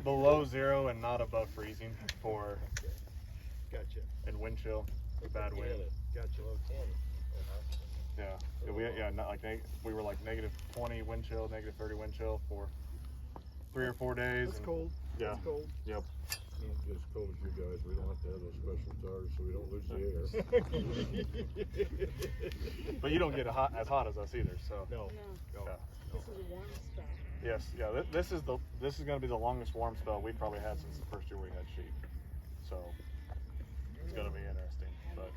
below 0 and not above freezing for Gotcha. and wind chill, bad wind. Gotcha. Yeah, not like we were like -20 wind chill, -30 wind chill for 3 or 4 days. That's cold. Yeah. That's cold. Yep. Not just as cold as you guys. We don't have to have those special tires so we don't lose the air. But you don't get as hot as us either. So. No. Yeah. This is a warm spell. Yes. Yeah. This is going to be the longest warm spell we've probably had since the first year we had sheep. So it's going to be interesting. But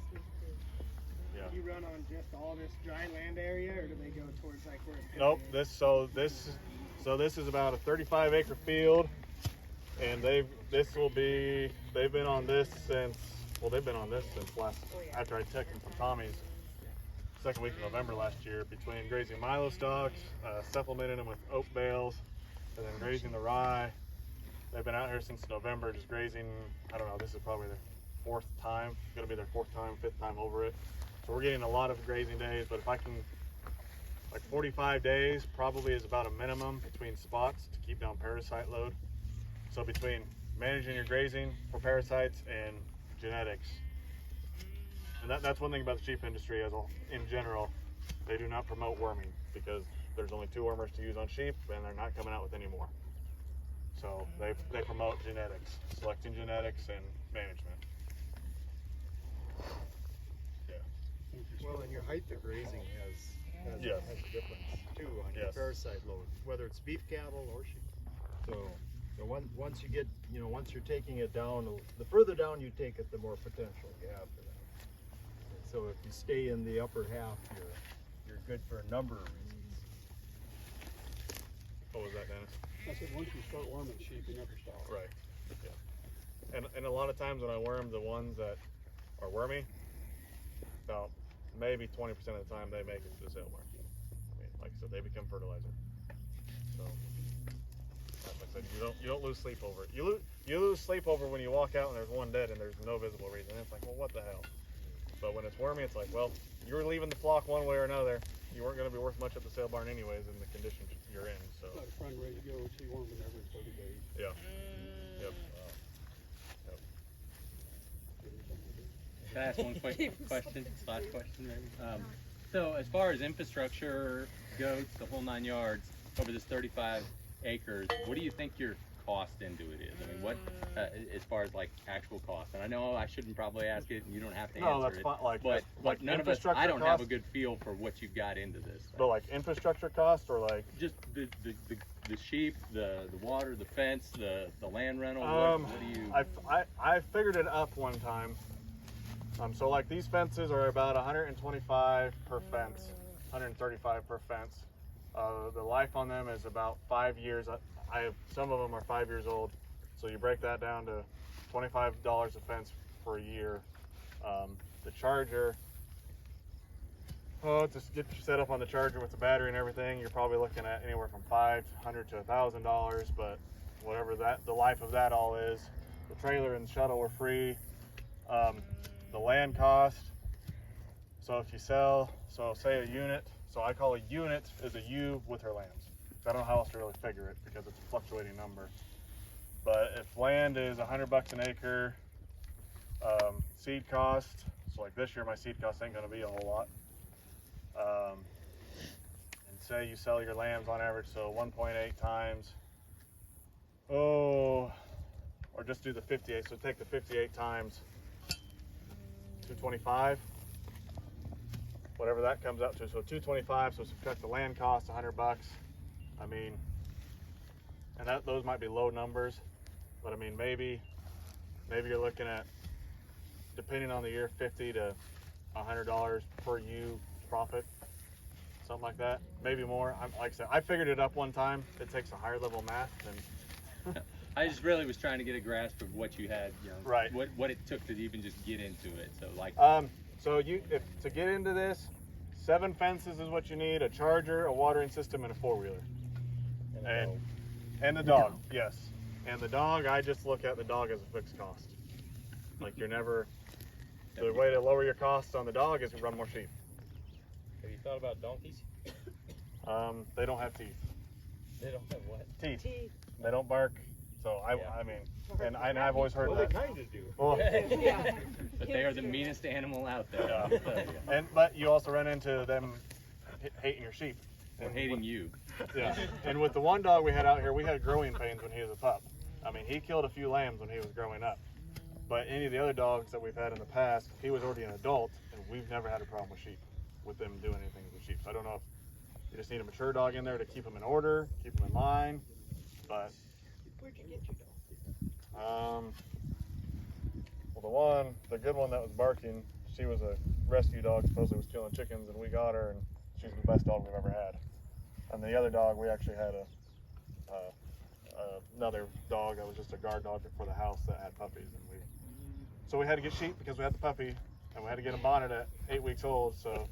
yeah. Do you run on just all this dry land area, or do they go towards like where it's Nope. This is about a 35-acre field, and they've been on this since after I took them from Tommy's second week of November last year, between grazing Milo stalks, supplementing them with oat bales, and then grazing the rye. They've been out here since November just grazing. I don't know, this is probably their 4th time, gonna be their 4th time, 5th time over it. So we're getting a lot of grazing days, but if I can, like 45 days probably is about a minimum between spots to keep down parasite load. So between managing your grazing for parasites and genetics, and that's one thing about the sheep industry in general, they do not promote worming because there's only 2 wormers to use on sheep and they're not coming out with any more. So they promote genetics, selecting genetics and management. Well, and your height of grazing has Yes. a difference too on your Yes. parasite load, whether it's beef cattle or sheep. So once you get, once you're taking it down, the further down you take it, the more potential you have for that. So if you stay in the upper half, you're good for a number of reasons. What was that, Dennis? I said once you start worming sheep, you never stop. Right. Yeah. And a lot of times when I worm the ones that are wormy, about maybe 20% of the time they make it to the sale barn. I mean, like I said, they become fertilizer. So, like I said, you don't lose sleep over it. You lose sleep over when you walk out and there's one dead and there's no visible reason. It's like, well, what the hell? But when it's wormy, it's like, well, you're leaving the flock one way or another. You weren't going to be worth much at the sale barn anyways in the condition you're in. So. Got a friend ready to go, she worming every 30 days. Yeah. Yep. Can I ask one quick question? Last question, maybe. So as far as infrastructure goes, the whole 9 yards over this 35 acres, what do you think your cost into it is? I mean, what as far as like actual cost? And I know I shouldn't probably ask it, and you don't have to answer No, that's it. fine. But none of us, I don't have a good feel for what you've got into this. But like infrastructure cost or like just the sheep, the water, the fence, the land rental. What do you? I figured it up one time. So like these fences are about 125 per fence, 135 per fence. The life on them is about 5 years. I have some of them are 5 years old. So you break that down to $25 a fence for a year. The charger, just get you set up on the charger with the battery and everything, you're probably looking at anywhere from $500 to $1,000. But whatever the life of that all is, the trailer and the shuttle were free. The land cost, so if you sell, say a unit, so I call a unit is a ewe with her lambs. I don't know how else to really figure it because it's a fluctuating number. But if land is $100 an acre, seed cost, so like this year my seed cost ain't gonna be a whole lot. And say you sell your lambs on average, so 1.8 times, or just do the 58, so take the 58 times 225, whatever that comes up to. So 225, so subtract the land cost, $100. I mean, and those might be low numbers, but I mean, maybe you're looking at, depending on the year, $50 to $100 per ewe profit, something like that, maybe more. Like I said, I figured it up one time. It takes a higher level math than. I just really was trying to get a grasp of what you had, right. What it took to even just get into it. So like, so to get into this, 7 fences is what you need: a charger, a watering system, and a 4-wheeler, and the dog. Yes, and the dog. I just look at the dog as a fixed cost. Like you're never. The way to lower your costs on the dog is to run more sheep. have you thought about donkeys? They don't have teeth. They don't have what? Teeth. Teeth. They don't bark. So I mean, and I've always heard Well, they that. kind of do. Well, But they are the meanest animal out there. yeah. I'll tell you. But you also run into them hating your sheep. Or hating you. Yeah. And with the one dog we had out here, we had growing pains when he was a pup. I mean, he killed a few lambs when he was growing up. But any of the other dogs that we've had in the past, he was already an adult, and we've never had a problem with sheep, with them doing anything with sheep. So I don't know if you just need a mature dog in there to keep them in order, keep them in line. But Where'd you get your dog? well, the good one that was barking, she was a rescue dog, supposedly was killing chickens, and we got her, and she's the best dog we've ever had. And the other dog, we actually had another dog that was just a guard dog for the house that had puppies, and so we had to get sheep because we had the puppy, and we had to get them bonded at 8 weeks old. So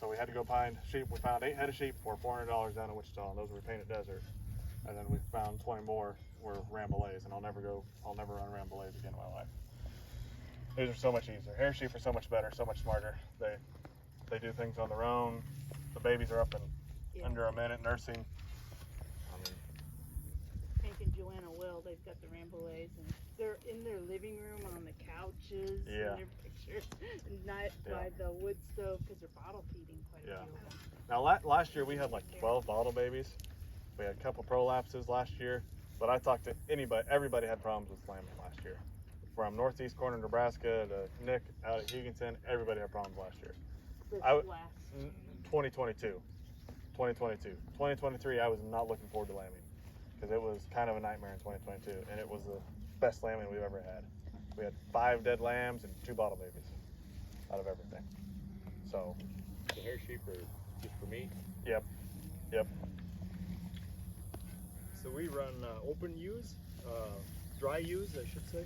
we had to go find sheep. We found 8 head of sheep for $400 down in Wichita, and those were Painted Desert. And then we found 20 more were Rambouillets, and I'll never run Rambouillets again in my life. These are so much easier. Hair sheep are so much better, so much smarter. They do things on their own. The babies are up in under a minute nursing. I mean, Hank and Joanna Will, they've got the Rambouillets, and they're in their living room on the couches Yeah. in their pictures, and not by the wood stove because they're bottle feeding quite Yeah. a few of them. Now last year we had like 12 bottle babies. We had a couple prolapses last year, but I talked to everybody had problems with lambing last year. From northeast corner of Nebraska to Nick out at Higginson, everybody had problems last year. This I would- last 2022. 2023, I was not looking forward to lambing because it was kind of a nightmare in 2022, and it was the best lambing we've ever had. We had 5 dead lambs and 2 bottle babies out of everything. So, The hair sheep are just for meat. yep. So we run open ewes, dry ewes, I should say,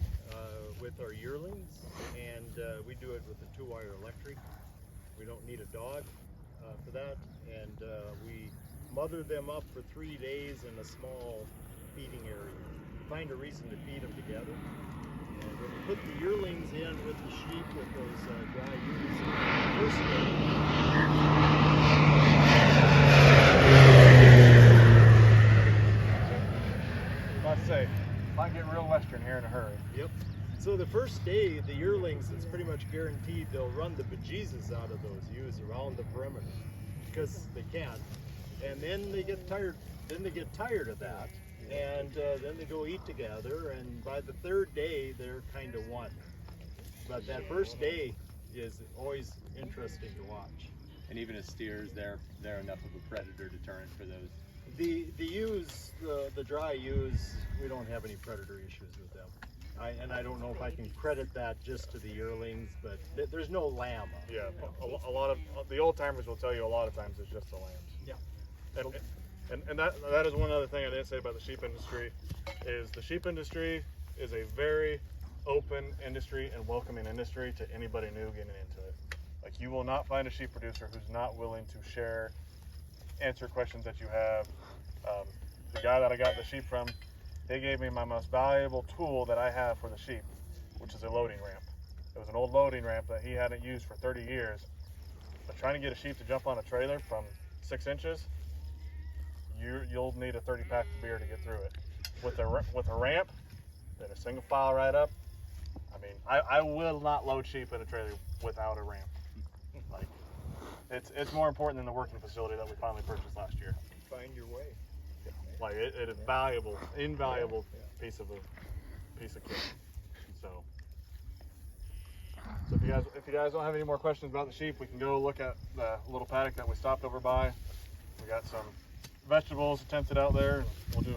with our yearlings, and we do it with a 2-wire electric. We don't need a dog for that, and we mother them up for 3 days in a small feeding area. Find a reason to feed them together. And when we put the yearlings in with the sheep with those dry ewes, first day, Let's say, might get real western here in a hurry. Yep. So the first day, the yearlings, it's pretty much guaranteed they'll run the bejesus out of those ewes around the perimeter because they can. And then they get tired. Then they get tired of that, and then they go eat together. And by the 3rd day, they're kind of one. But that first day is always interesting to watch. And even as steers, they're enough of a predator deterrent for those. The ewes, the dry ewes, we don't have any predator issues with them. I don't know if I can credit that just to the yearlings, but there's no lamb. Yeah, a lot of the old timers will tell you a lot of times it's just the lambs. Yeah. And that is one other thing I didn't say about the sheep industry is the sheep industry is a very open industry and welcoming industry to anybody new getting into it. Like, you will not find a sheep producer who's not willing to share, answer questions that you have. The guy that I got the sheep from, he gave me my most valuable tool that I have for the sheep, which is a loading ramp. It was an old loading ramp that he hadn't used for 30 years. But trying to get a sheep to jump on a trailer from 6 inches, you'll need a 30-pack of beer to get through it. With a ramp, then a single file right up. I mean, I will not load sheep in a trailer without a ramp. Like, it's more important than the working facility that we finally purchased last year. Find your way. Like, it is invaluable piece of kit. So if you guys don't have any more questions about the sheep, we can go look at the little paddock that we stopped over by. We got some vegetables attempted out there, and we'll do